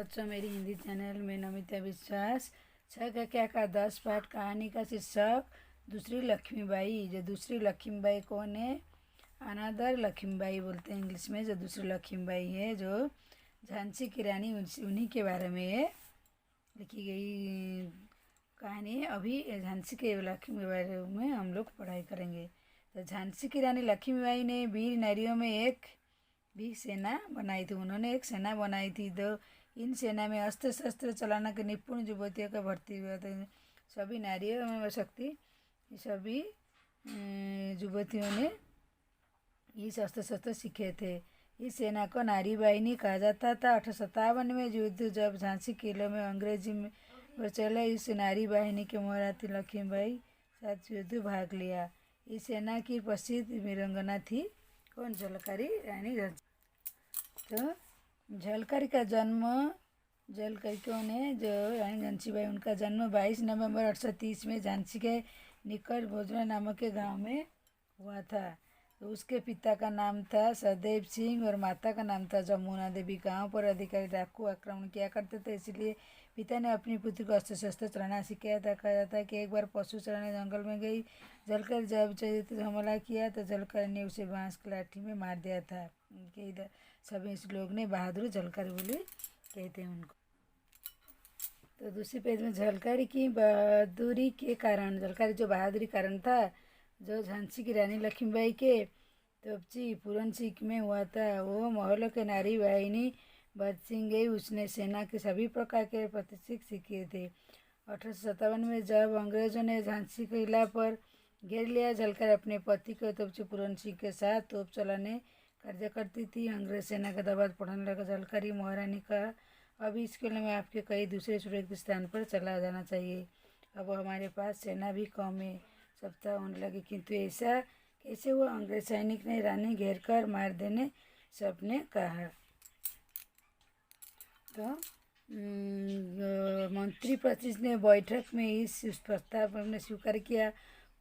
बच्चों, मेरी हिंदी चैनल में नमिता विश्वास। 6 कक्षा का 10 पाठ कहानी का शीर्षक दूसरी लक्ष्मीबाई। जो दूसरी लक्ष्मीबाई कौन है? अनादर लक्ष्मीबाई बोलते हैं इंग्लिश में। जो दूसरी लक्ष्मीबाई है, जो झांसी की रानी, उन्हीं के बारे में लिखी गई कहानी है। अभी झांसी के लक्ष्मी के बारे में हम लोग पढ़ाई करेंगे। तो झांसी की रानी लक्ष्मीबाई ने वीर नारियों में एक भी सेना बनाई थी। उन्होंने एक सेना बनाई थी। तो इन सेना में अस्त्र शस्त्र चलाना के निपुण युवतियों का भर्ती हुआ था। सभी नारियों में शक्ति, सभी युवतियों ने इस अस्त्र शस्त्र सीखे थे। इस सेना को नारी वाहिनी कहा जाता था। 1857 में युद्ध जब झांसी किले में अंग्रेजी में चला, इस नारी वाहिनी के महारानी लक्ष्मीबाई साथ युद्ध भाग लिया। इस सेना की प्रसिद्ध वीरांगना थी कौन? झलकारी रानी झांसी। तो झलकारी का जन्म, झलकारी कौन है? जो रानी झांसीबाई, उनका जन्म 22 नवंबर 1830 में झांसी के निकट भोजरा नामक के गांव में हुआ था। तो उसके पिता का नाम था सदैव सिंह और माता का नाम था जमुना देवी। गांव पर अधिकारी डाकू आक्रमण किया करते थे, इसलिए पिता ने अपनी पुत्री को अस्त्र शस्त्र चलाना सिखाया था। कहा जाता है कि एक बार पशु चराने जंगल में गई झलकारी, जब चरित्र हमला किया तो झलकारी ने उसे बांस की लाठी में मार दिया था। उनके इधर सभी लोग ने बहादुर झलकारी बोले कहते हैं उनको। तो दूसरी पेज में झलकारी की बहादुरी के कारण, झलकारी जो बहादुरी कारण था, जो झांसी की रानी लक्ष्मीबाई के तोपची पूरन सिंह में हुआ था, वो महलों के नारी वाहिनी बदसिंह गई। उसने सेना के सभी प्रकार के प्रशिक्षण सीखे थे। 1857 में जब अंग्रेजों ने झांसी किला पर घेर लिया, झलकारी अपने पति के तोपची पूरन सिंह के साथ तोप चलाने कार्य करती थी। अंग्रेज सेना का दबाव बढ़ने लगा। झलकारी महारानी का, अब इस किले में आपके कई दूसरे सुरक्षित स्थान पर चला जाना चाहिए। अब हमारे पास सेना भी कम है। सप्ताह होने लगे, किंतु ऐसा कैसे हुआ? अंग्रेज सैनिक ने रानी घेर कर मार देने सबने कहा। तो मंत्री परिषद ने बैठक में इस प्रस्ताव ने स्वीकार किया।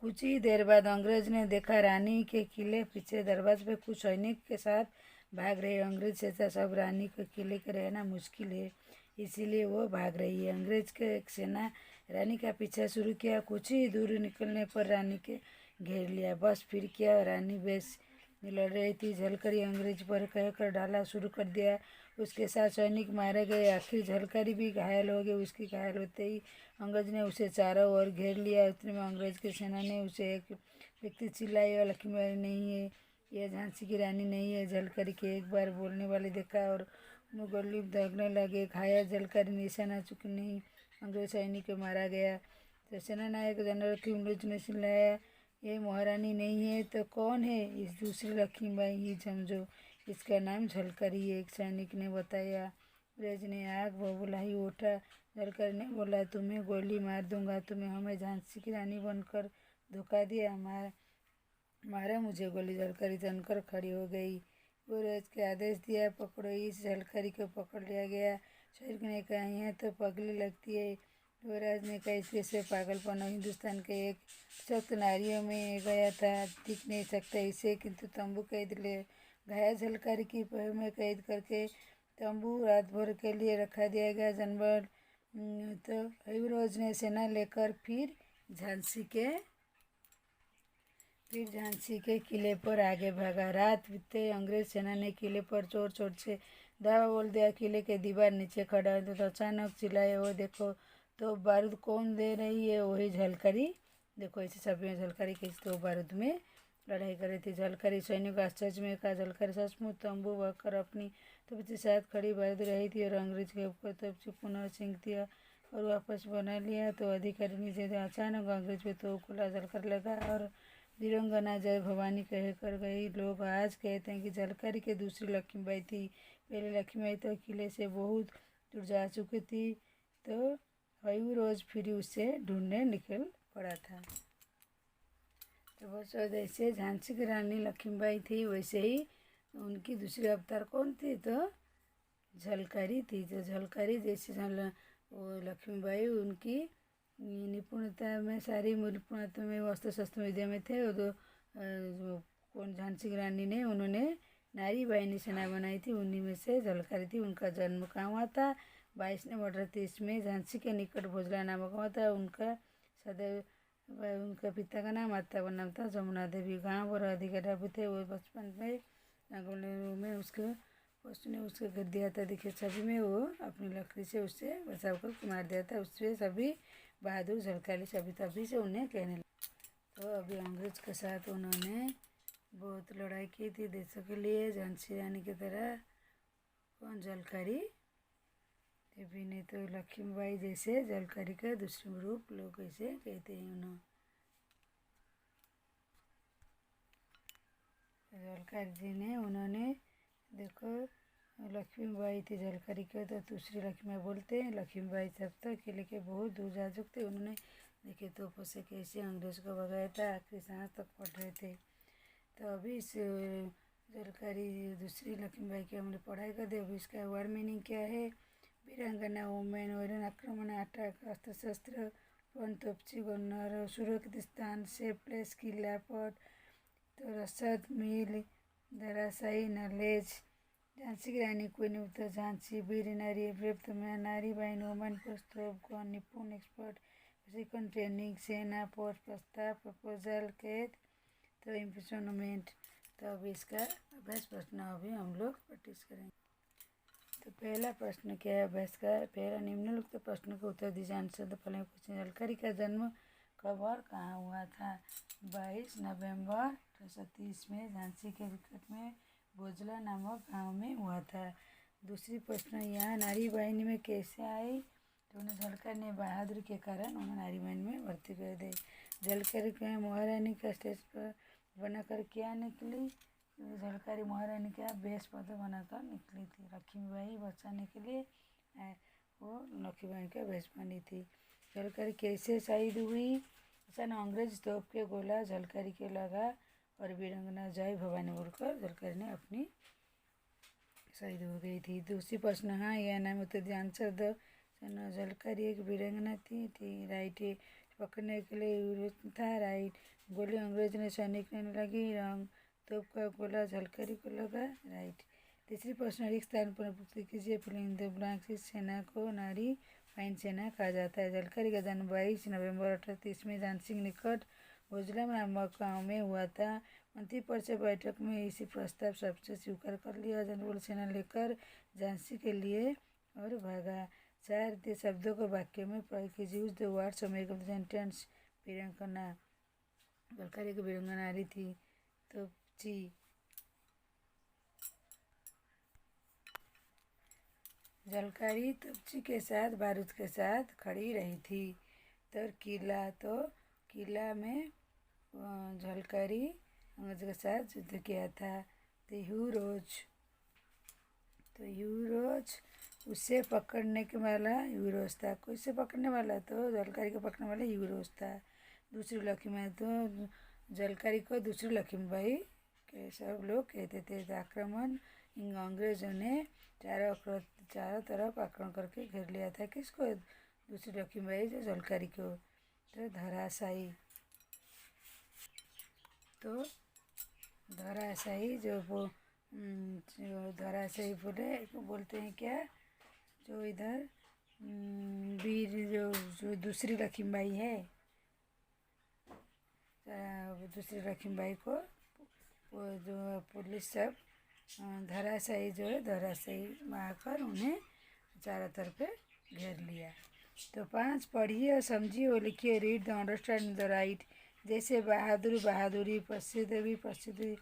कुछ ही देर बाद अंग्रेज ने देखा रानी के किले पीछे दरवाजे पे कुछ सैनिक के साथ भाग रहे। अंग्रेज सोचा सब रानी के किले के रहना मुश्किल है, इसीलिए वो भाग रही है। अंग्रेज के एक सेना रानी का पीछा शुरू किया। कुछ ही दूर निकलने पर रानी के घेर लिया। बस फिर क्या, रानी बेस लड़ रही थी। झलकारी अंग्रेज पर कहकर डाला शुरू कर दिया। उसके साथ सैनिक मारे गए। आखिर झलकारी भी घायल हो गई। उसकी घायल होते ही अंग्रेज ने उसे चारों ओर घेर लिया। उतने में अंग्रेज की सेना ने उसे एक व्यक्ति चिल्लाया, लक्ष्मीबाई नहीं है, यह झांसी की रानी नहीं है। झलकारी के एक बार बोलने वाले देखा और गोली दागने लगे। घायल झलकारी निशाना चुकी नहीं, अंग्रेज सैनिक को मारा गया। तो सेना नायक जनरल किमलुज ने चिल्लाया, ये महारानी नहीं है तो कौन है? इस दूसरी लक्ष्मीबाई ही समझो, इसका नाम झलकारी है, एक सैनिक ने बताया। अंग्रेज ने आग बबूला उठा। झलकारी ने बोला, तुम्हें गोली मार दूंगा, तुम्हें हमें झांसी की रानी बनकर धोखा दिया, मारा मुझे गोली। झलकारी तनकर खड़ी हो गई। अंग्रेज के आदेश दिया, पकड़ो। इस झलकारी को पकड़ लिया गया। सैनिक ने कहा, यह तो पगली लगती है। युवराज ने कहा, इसके से पागलपन हो। हिंदुस्तान के एक सख्त नारियों में गया था, दिख नहीं सकता इसे, किंतु तंबू कैद ले गया। झलकारी की पैर में कैद करके तंबू रात भर के लिए रखा दिया गया। जनरल तो युवराज ने सेना लेकर फिर झांसी के किले पर आगे भागा। रात बीते अंग्रेज सेना ने किले पर जोर जोर से धावा बोल दिया। किले के दीवार नीचे खड़ा तो अचानक चिल्लाए, वो देखो तो बारूद कौन दे रही है? वही झलकारी। देखो ऐसे सभी झलकारी के तो बारूद में लड़ाई कर रही थी। झलकारी सैनिक आश्चर्य में कहा, झलकारी सचमुच तंबू बकर अपनी तोपची साथ खड़ी बारूद रही थी और अंग्रेज के ऊपर तोपची पुनः सिंक दिया और वापस बना लिया। तो अधिकारी नीचे थे। अचानक अंग्रेज पे तो खुला झलकर लगा और वीरंगना जय भवानी कहकर गई। लोग आज कहते हैं कि झलकारी के दूसरी लक्ष्मीबाई थी। पहले लक्ष्मीबाई तो किले से बहुत दूर जा चुकी थी। तो हयू रोज फिर उसे ढूंढने निकल पड़ा था। तो बस जैसे झांसी की रानी लक्ष्मीबाई थी, वैसे ही उनकी दूसरी अवतार कौन थी? तो झलकारी थी। तो झलकारी जैसे वो लक्ष्मीबाई, उनकी निपुणता में, सारी निपुणता में, अस्त्र शस्त्र विद्या में थे। वो तो कौन, झांसी की रानी ने, उन्होंने नारी वाहिनी सेना बनाई थी, उन्हीं में से झलकारी थी। उनका जन्म कहाँ हुआ था? 22वें मर्डर 30 में झांसी के निकट भोजला नामक गाँव था। उनका सदैव उनका पिता का नाम माता का नाम था जमुना देवी। गाँव और अधिकारी भी थे। वो बचपन में जंगलों में उसके पशु ने उसको गिर दिया था। देखिए छवि में वो अपनी लकड़ी से उससे बचाव कर मार दिया था। उससे सभी बहादुर झलकारी सभी तभी से उन्हें कहने लगे। तो अभी अंग्रेज के साथ उन्होंने बहुत लड़ाई की थी देशों के लिए। झांसी रानी की तरह कौन झलकारी देवी ने तो लक्ष्मीबाई जैसे झलकारी का दूसरा रूप लोग ऐसे कहते हैं। उन्होंने झलकारी जी ने उन्होंने देखो लक्ष्मीबाई थी झलकारी के तो दूसरी लक्ष्मीबाई बोलते हैं। लक्ष्मीबाई तब तक किले के बहुत दूर जा चुके। उन्होंने देखे तोपों से कैसे अंग्रेज को भगाया था। आखिरी सांस तक पढ़ रहे थे। तो अभी इस झलकारी दूसरी लक्ष्मीबाई की हमने पढ़ाई कर दी। अभी इसका वर्ड मीनिंग क्या है। वीरांगना वुमेन वैरन आक्रमण अटैक अस्त्र शस्त्र वन तोपची गन्नर सुरक्षित स्थान सेफ प्लेस किला पट तो रसद मिल धराशायी नॉलेज। झांसी की रानी क्वीन ऑफ द झांसी वीर नारी ब्रेव नारी बाइन वुमन प्रस्ताव निपुण एक्सपर्ट प्रशिक्षण ट्रेनिंग सेना पोस्ट प्रस्ताव प्रपोजल कैद तो इम्प्रेशनमेंट। तो अभी इसका अभ्यास प्रश्न अभी हम लोग प्रैक्टिस करेंगे। तो पहला प्रश्न क्या है अभ्यास का। पहला निम्नलिखित प्रश्न का उत्तर दीजिए। Answer the following question. Jhalkari का जन्म कब और कहाँ हुआ था। 22 नवंबर 1830 में झांसी के निकट में भोजला नामक गांव में हुआ था। दूसरी प्रश्न यहाँ नारी बाहिनी में कैसे आई। तो उन्हें झलकारी ने बहादुरी के कारण उन्हें नारी बाहिनी में भर्ती कर दी। झलकारी को महारानी का स्टेज पर बनाकर क्या निकली। झलकारी महारानी का बेस पद बनाकर निकली थी। लक्ष्मीबाई बचाने के लिए वो लक्ष्मीबाई का बेस बनी थी। झलकारी कैसे शहीद हुई। अचानक अंग्रेज तोप के गोला झलकारी के लगा और वीरांगना जय भवानी बोलकर झलकारी ने अपनी शहीद हो गई थी। दूसरी प्रश्न हाँ यह नाम उत्तर आंसर द। झलकारी एक वीरांगना थी राइट। पकड़ने के लिए यूरोप था राइट। गोली अंग्रेज ने सैनिक ने लगी रंग तोप का गोला झलकारी को लगा राइट। तीसरी प्रश्न एक स्थान पर पुष्टि कीजिए फिलिंग द ब्लैंक्स। इस सेना को नारी बाहिनी सेना कहा जाता है। झलकारी का जन्म 22 नवंबर 1830 में झांसी के निकट भोजला नामक गाँव में हुआ था। मंत्रिपरिषद बैठक में इसी प्रस्ताव सबसे स्वीकार कर लिया। जनरल सेना लेकर झांसी के लिए और भागा। 4 शब्दों को वाक्य में प्रयोग कीजिए। Use the words make of the sentence. वीरांगना झलकारी की वीरांगना नारी थी तो ची। झलकारी तपची के साथ बारूद के साथ खड़ी रही थी। तो किला में झलकारी अंग्रेज के साथ युद्ध किया था। तो यूरोज उसे पकड़ने के वाला यूरोज था। किससे पकड़ने वाला तो झलकारी को पकड़ने वाला यूरोज था। दूसरी लक्ष्मीबाई तो झलकारी को दूसरी लक्ष्मीबाई के सब लोग कहते थे। आक्रमण अंग्रेजों ने चारों तरफ आक्रमण करके घेर लिया था। किसको दूसरी लक्ष्मीबाई जो झलकारी को तो धराशायी। तो धराशायी जो धराशायी बोलते हैं क्या जो इधर वीर जो दूसरी लक्ष्मीबाई है दूसरी लक्ष्मीबाई को वो जो पुलिस सब धराशायी जो है धराशायी मारकर उन्हें चारों तरफ घेर लिया। तो 5 पढ़िए और समझिए और लिखिए। Read the understand the right. जैसे बहादुर बहादुरी प्रसिद्धि प्रसिद्धि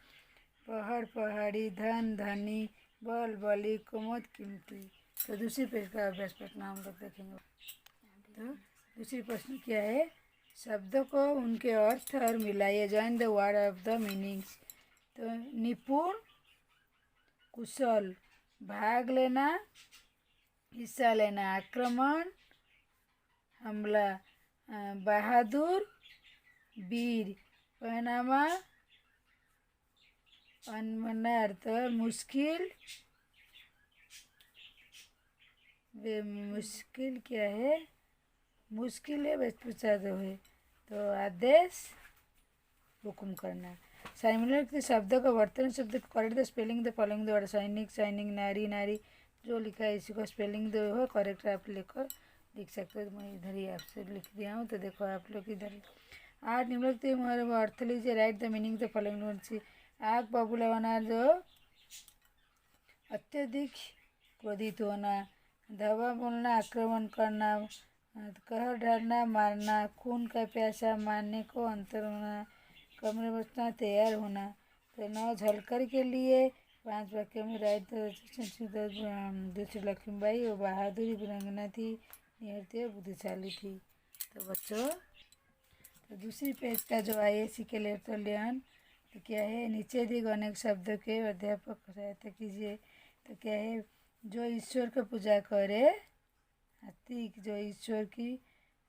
पहाड़ पहाड़ी धन धनी बल बली कुमुद कीमती। तो दूसरी पेज का अभ्यास प्रश्न हम लोग देखेंगे। तो दूसरी प्रश्न क्या है। शब्दों को उनके अर्थ और मिलाइए। Join the word of the meanings. तो निपुण कुशल भाग लेना हिस्सा लेना आक्रमण हमला बहादुर वीर पहनावा अनमनार्थ मुश्किल मुश्किल क्या है मुश्किल है बस पूछा जो है तो आदेश हुक्म करना। साइमल्टेनियस शब्द का वर्तन शब्द correct the spelling the following the word सैनिक सैनिक नारी नारी जो लिखा है इसी को स्पेलिंग दो हो करेक्ट आप लेकर लिख सकते हो। मैं इधर ही आपसे लिख दिया हूँ, तो देखो आप लोग इधर। 8 निम्नलिखित अर्थ लीजिए, right the meaning the following words. आग बबूला होना, जो अत्यधिक क्रोधित होना। धावा बोलना, आक्रमण करना। कहर ढालना, मारना। खून का प्यासा, मारने को अंतर होना। कमरे बचना, तैयार होना। तो 9 झलकर के लिए 5 वाक्य में राइट दूसरी लक्ष्मीबाई वो बहादुरी वीरांगना थी, निहत्थे बुद्धिशाली थी। तो बच्चों, तो दूसरी पेज का जो IAC के लेटरलियन तो क्या है, नीचे दिए गए अनेक शब्दों के अध्यापक को सहायता कीजिए। तो क्या है, जो ईश्वर को पूजा करे, आस्तिक जो ईश्वर की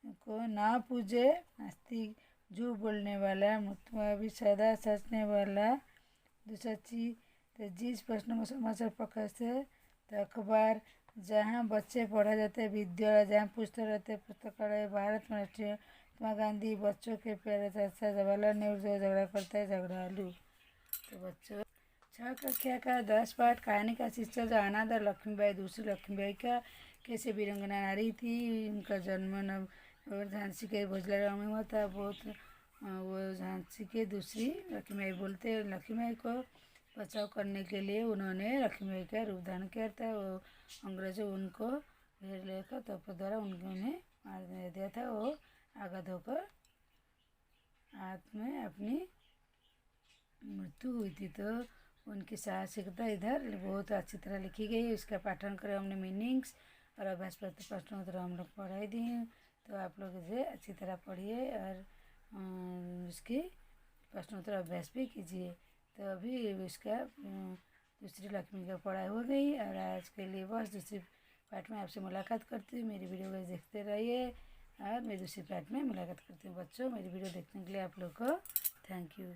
को ना पूजे, आस्तिक झूठ बोलने वाला, मुतवाबी सदा सचने वाला। दूसरा चीज, तो जिस प्रश्न को समाचार पक्ष से, तो अखबार जहाँ बच्चे पढ़ा जाते हैं, विद्यालय जहाँ पुस्तक रहते हैं, पुस्तकालय। भारत में राष्ट्रीय महात्मा गांधी, बच्चों के प्यारे चाचा जवाहरलाल नेहरू जो झगड़ा करता है, झगड़ालू। तो बच्चों, 6 कक्षा का 10 पाठ कहानी का शीर्षक जो अनादर लक्ष्मीबाई, दूसरी लक्ष्मीबाई का कैसे वीरांगना नारी थी, उनका जन्म और झांसी के भोजलाराम में हुआ था। बहुत वो झांसी के दूसरी लक्ष्मीबाई बोलते हैं। लक्ष्मीबाई को बचाव करने के लिए उन्होंने लक्ष्मीबाई का रूप धारण किया था। वो अंग्रेजों उनको घेर लेकर तोपों द्वारा उन्हें मार दिया था। वो आघात होकर हाथ में अपनी मृत्यु हुई थी। तो उनकी साहसिकता इधर बहुत अच्छी तरह लिखी गई है। इसका पाठन करें हमने मीनिंग्स और अभ्यास पत्र प्रश्नोत्तर हम लोग पढ़ाई दी हैं। तो आप लोग इसे अच्छी तरह पढ़िए और इसकी प्रश्नोत्तर अभ्यास भी कीजिए। तो अभी इसका दूसरी लक्ष्मी का पढ़ाई हो गई और आज के लिए बस दूसरी पार्ट में आपसे मुलाकात करती हूँ। मेरी वीडियो को देखते रहिए और मैं दूसरी पार्ट में मुलाकात करती हूँ। बच्चों, मेरी वीडियो देखने के लिए आप लोग को थैंक यू।